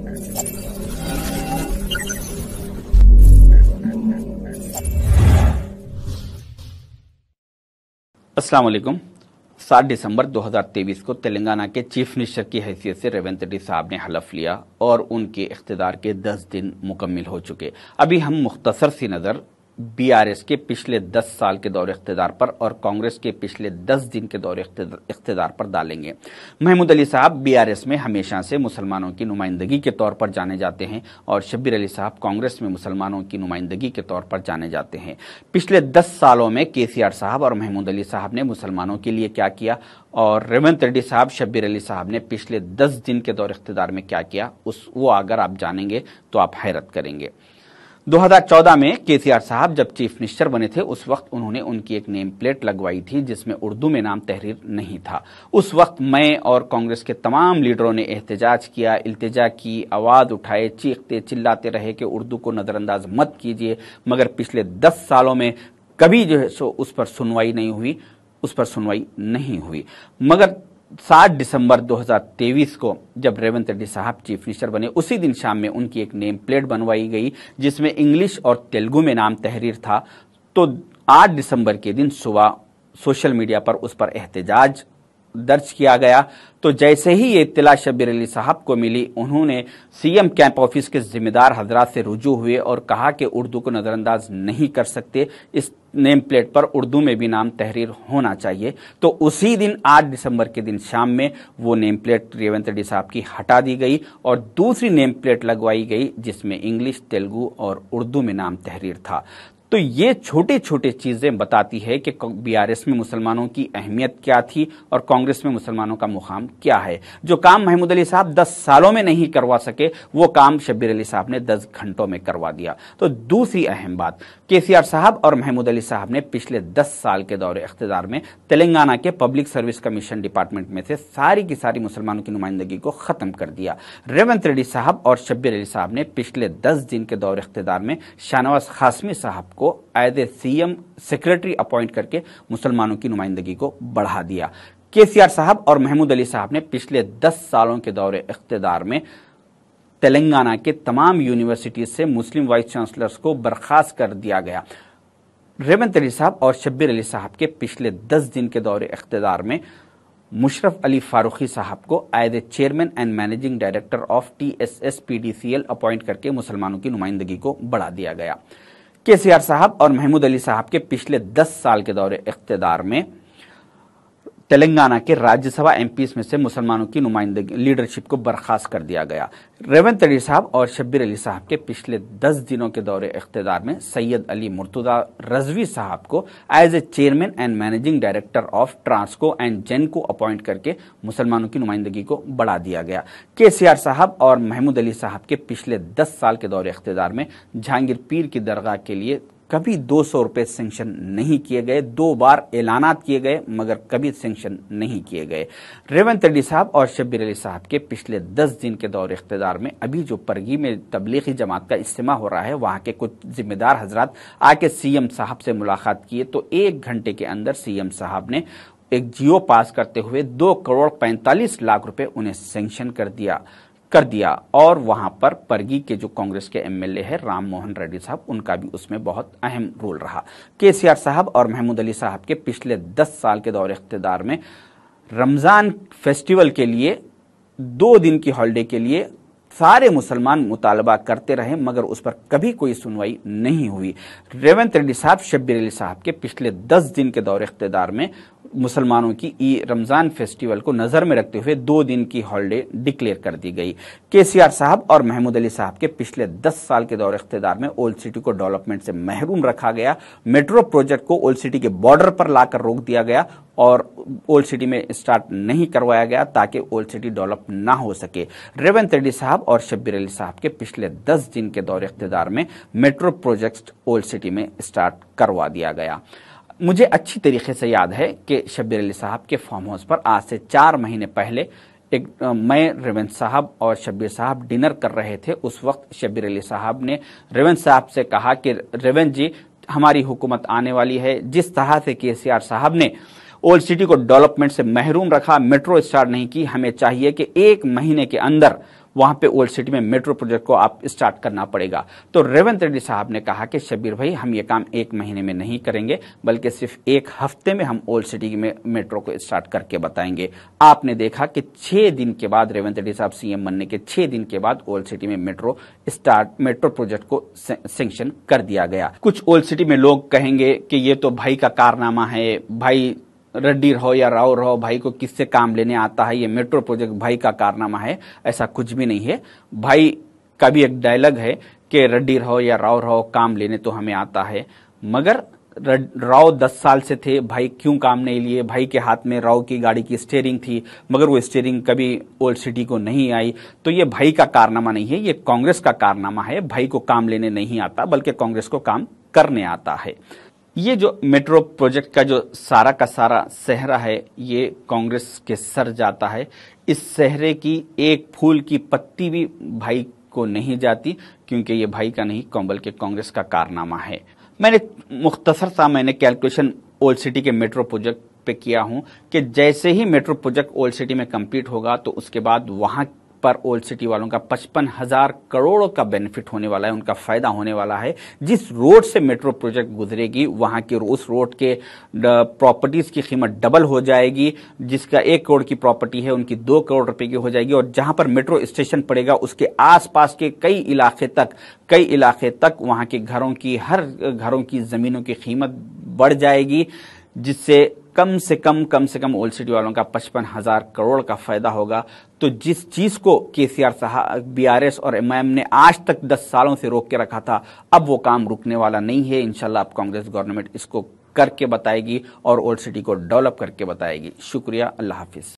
अस्सलाम वालेकुम। 7 दिसंबर 2023 को तेलंगाना के चीफ मिनिस्टर की हैसियत से रेवंत रेड्डी साहब ने हलफ लिया और उनके इख्तिदार के 10 दिन मुकम्मिल हो चुके। अभी हम मुख्तसर सी नज़र बीआरएस के पिछले 10 साल के दौरे इख्तिदार पर और कांग्रेस के पिछले 10 दिन के दौरे इख्तिदार पर डालेंगे। महमूद अली साहब बीआरएस में हमेशा से मुसलमानों की नुमाइंदगी के तौर पर जाने जाते हैं और शब्बीर अली साहब कांग्रेस में मुसलमानों की नुमाइंदगी के तौर पर जाने जाते हैं। पिछले 10 सालों में केसीआर साहब और महमूद अली साहब ने मुसलमानों के लिए क्या किया और रेवंत रेड्डी साहब, शब्बीर अली साहब ने पिछले 10 दिन के दौरे इख्तिदार में क्या किया, वो अगर आप जानेंगे तो आप हैरत करेंगे। 2014 में केसीआर साहब जब चीफ मिनिस्टर बने थे उस वक्त उन्होंने उनकी एक नेम प्लेट लगवाई थी जिसमें उर्दू में नाम तहरीर नहीं था। उस वक्त मैं और कांग्रेस के तमाम लीडरों ने एहतजाज किया, इल्तिजा की, आवाज उठाए, चीखते चिल्लाते रहे कि उर्दू को नजरअंदाज मत कीजिए, मगर पिछले 10 सालों में कभी जो है सो उस पर सुनवाई नहीं हुई। मगर 7 दिसंबर 2023 को जब रेवंत रेड्डी साहब चीफ मिनिस्टर बने उसी दिन शाम में उनकी एक नेम प्लेट बनवाई गई जिसमें इंग्लिश और तेलुगु में नाम तहरीर था। तो 8 दिसंबर के दिन सुबह सोशल मीडिया पर उस पर एहतजाज दर्ज किया गया। तो जैसे ही ये इत्तला शब्बीर अली साहब को मिली, उन्होंने सीएम कैंप ऑफिस के जिम्मेदार हजरात से रुजू हुए और कहा कि उर्दू को नजरअंदाज नहीं कर सकते, इस नेम प्लेट पर उर्दू में भी नाम तहरीर होना चाहिए। तो उसी दिन 8 दिसंबर के दिन शाम में वो नेम प्लेट रेवंत रेड्डी साहब की हटा दी गई और दूसरी नेम प्लेट लगवाई गई जिसमें इंग्लिश, तेलुगु और उर्दू में नाम तहरीर था। तो ये छोटे छोटे चीजें बताती है कि बीआरएस में मुसलमानों की अहमियत क्या थी और कांग्रेस में मुसलमानों का मुकाम क्या है। जो काम महमूद अली साहब 10 सालों में नहीं करवा सके वो काम शब्बीर अली साहब ने 10 घंटों में करवा दिया। तो दूसरी अहम बात, केसीआर साहब और महमूद अली साहब ने पिछले 10 साल के दौरे इख्तिदार में तेलंगाना के पब्लिक सर्विस कमीशन डिपार्टमेंट में से सारी की सारी मुसलमानों की नुमाइंदगी को खत्म कर दिया। रेवंत रेड्डी साहब और शब्बीर अली साहब ने पिछले 10 दिन के दौरे इख्तिदार में शाहनवाज कासमी साहब को as a CM secretary appoint करके मुसलमानों की नुमाइंदगी को बढ़ा दिया। केसीआर साहब और महमूद अली साहब ने पिछले 10 सालों के दौरे इख्तिदार में तेलंगाना के तमाम यूनिवर्सिटीज से मुस्लिम वाइस चांसलर्स को बर्खास्त कर दिया गया। रेवंत रेड्डी साहब और शब्बीर अली साहब के पिछले 10 दिन के दौरे इख्तिदार में मुशर्रफ अली फारूकी साहब को as a chairman and managing director of TSS-PDCL appoint करके मुसलमानों की नुमाइंदगी को बढ़ा दिया गया। केसीआर साहब और महमूद अली साहब के पिछले 10 साल के दौरे इख्तिदार में तेलंगाना के राज्यसभा एमपीज में से मुसलमानों की नुमाइंदगी लीडरशिप को बर्खास्त कर दिया गया। रेवंत रेड्डी साहब और शब्बीर अली साहब के पिछले 10 दिनों के दौरे इख्तिदार में सैयद अली मुर्तजा रजवी साहब को as a chairman and managing director of Transco and Genco appoint करके मुसलमानों की नुमाइंदगी को बढ़ा दिया गया। केसीआर साहब और महमूद अली साहब के पिछले 10 साल के दौरे इख्तिदार में जहांगीर पीर की दरगाह के लिए कभी 200 रुपए सेंक्शन नहीं किए गए। 2 बार ऐलानात किए गए मगर कभी सेंक्शन नहीं किए गए। रेवंत रेड्डी साहब और शब्बीर अली साहब के पिछले 10 दिन के दौरे इख्तिदार में अभी जो परगी में तबलीगी जमात का इज्तिमा हो रहा है वहां के कुछ जिम्मेदार हजरात आके सीएम साहब से मुलाकात किए तो 1 घंटे के अंदर सीएम साहब ने एक जियो पास करते हुए 2 करोड़ 45 लाख रुपए उन्हें सेंक्शन कर दिया और वहां पर परगी के जो कांग्रेस के एमएलए है राम मोहन रेड्डी साहब, उनका भी उसमें बहुत अहम रोल रहा। केसीआर साहब और महमूद अली साहब के पिछले 10 साल के दौरे इख्तिदार में रमजान फेस्टिवल के लिए 2 दिन की हॉलिडे के लिए सारे मुसलमान मुतालबा करते रहे मगर उस पर कभी कोई सुनवाई नहीं हुई। रेवंत रेड्डी साहब, शब्बीर अली साहब के पिछले 10 दिन के दौरे इख्तिदार में मुसलमानों की रमजान फेस्टिवल को नजर में रखते हुए 2 दिन की हॉलिडे डिक्लेयर कर दी गई। केसीआर साहब और महमूद अली साहब के पिछले 10 साल के दौरे इख्तिदार में ओल्ड सिटी को डेवलपमेंट से महरूम रखा गया। मेट्रो प्रोजेक्ट को ओल्ड सिटी के बॉर्डर पर लाकर रोक दिया गया और ओल्ड सिटी में स्टार्ट नहीं करवाया गया ताकि ओल्ड सिटी डेवलप ना हो सके। रेवंत रेड्डी साहब और शब्बीर अली साहब के पिछले 10 दिन के दौरे इख्तिदार में मेट्रो प्रोजेक्ट ओल्ड सिटी में स्टार्ट करवा दिया गया। मुझे अच्छी तरीके से याद है कि शब्बीर अली साहब के फार्म हाउस पर आज से 4 महीने पहले मैं, रेवंत साहब और शब्बीर साहब डिनर कर रहे थे। उस वक्त शब्बीर अली साहब ने रेवंत साहब से कहा कि रेवंत जी, हमारी हुकूमत आने वाली है। जिस तरह से केसीआर साहब ने ओल्ड सिटी को डेवलपमेंट से महरूम रखा, मेट्रो स्टार्ट नहीं की। हमें चाहिए कि 1 महीने के अंदर वहां पे ओल्ड सिटी में मेट्रो प्रोजेक्ट को आप स्टार्ट करना पड़ेगा। तो रेवंत रेड्डी साहब ने कहा कि शब्बीर भाई, हम ये काम 1 महीने में नहीं करेंगे, बल्कि सिर्फ 1 हफ्ते में हम ओल्ड सिटी में मेट्रो को स्टार्ट करके बताएंगे। आपने देखा कि 6 दिन के बाद रेवंत रेड्डी साहब सीएम बनने के 6 दिन के बाद ओल्ड सिटी में मेट्रो प्रोजेक्ट को सैंक्शन कर दिया गया। कुछ ओल्ड सिटी में लोग कहेंगे कि ये तो भाई का कारनामा है, भाई रेड्डी रहो या राव रहो, भाई को किससे काम लेने आता है, ये मेट्रो प्रोजेक्ट भाई का कारनामा है। ऐसा कुछ भी नहीं है। भाई का भी एक डायलॉग है कि रेड्डी रहो या राव रहो, काम लेने तो हमें आता है। मगर राव 10 साल से थे, भाई क्यों काम नहीं लिए? भाई के हाथ में राव की गाड़ी की स्टीयरिंग थी, मगर वो स्टीयरिंग कभी ओल्ड सिटी को नहीं आई। तो ये भाई का कारनामा नहीं है, ये कांग्रेस का कारनामा है। भाई को काम लेने नहीं आता, बल्कि कांग्रेस को काम करने आता है। ये जो मेट्रो प्रोजेक्ट का जो सारा का सारा सेहरा है, ये कांग्रेस के सर जाता है। इस सेहरे की एक फूल की पत्ती भी भाई को नहीं जाती, क्योंकि ये भाई का नहीं, बल्कि कांग्रेस का कारनामा है। मैंने मुख्तसर सा कैलकुलेशन ओल्ड सिटी के मेट्रो प्रोजेक्ट पे किया हूं कि जैसे ही मेट्रो प्रोजेक्ट ओल्ड सिटी में कंप्लीट होगा, तो उसके बाद वहां पर ओल्ड सिटी वालों का 55,000 करोड़ का बेनिफिट होने वाला है, उनका फायदा होने वाला है। जिस रोड से मेट्रो प्रोजेक्ट गुजरेगी, वहां के उस रोड के प्रॉपर्टीज की कीमत डबल हो जाएगी। जिसका 1 करोड़ की प्रॉपर्टी है, उनकी 2 करोड़ रुपए की हो जाएगी। और जहां पर मेट्रो स्टेशन पड़ेगा, उसके आसपास के कई इलाके तक वहां के हर घरों की जमीनों की कीमत बढ़ जाएगी, जिससे कम से कम ओल्ड सिटी वालों का 55,000 करोड़ का फायदा होगा। तो जिस चीज को केसीआर साहब, बीआरएस और एमआईएम ने आज तक 10 सालों से रोक के रखा था, अब वो काम रुकने वाला नहीं है। इंशाल्लाह अब कांग्रेस गवर्नमेंट इसको करके बताएगी और ओल्ड सिटी को डेवलप करके बताएगी। शुक्रिया, अल्लाह हाफिज।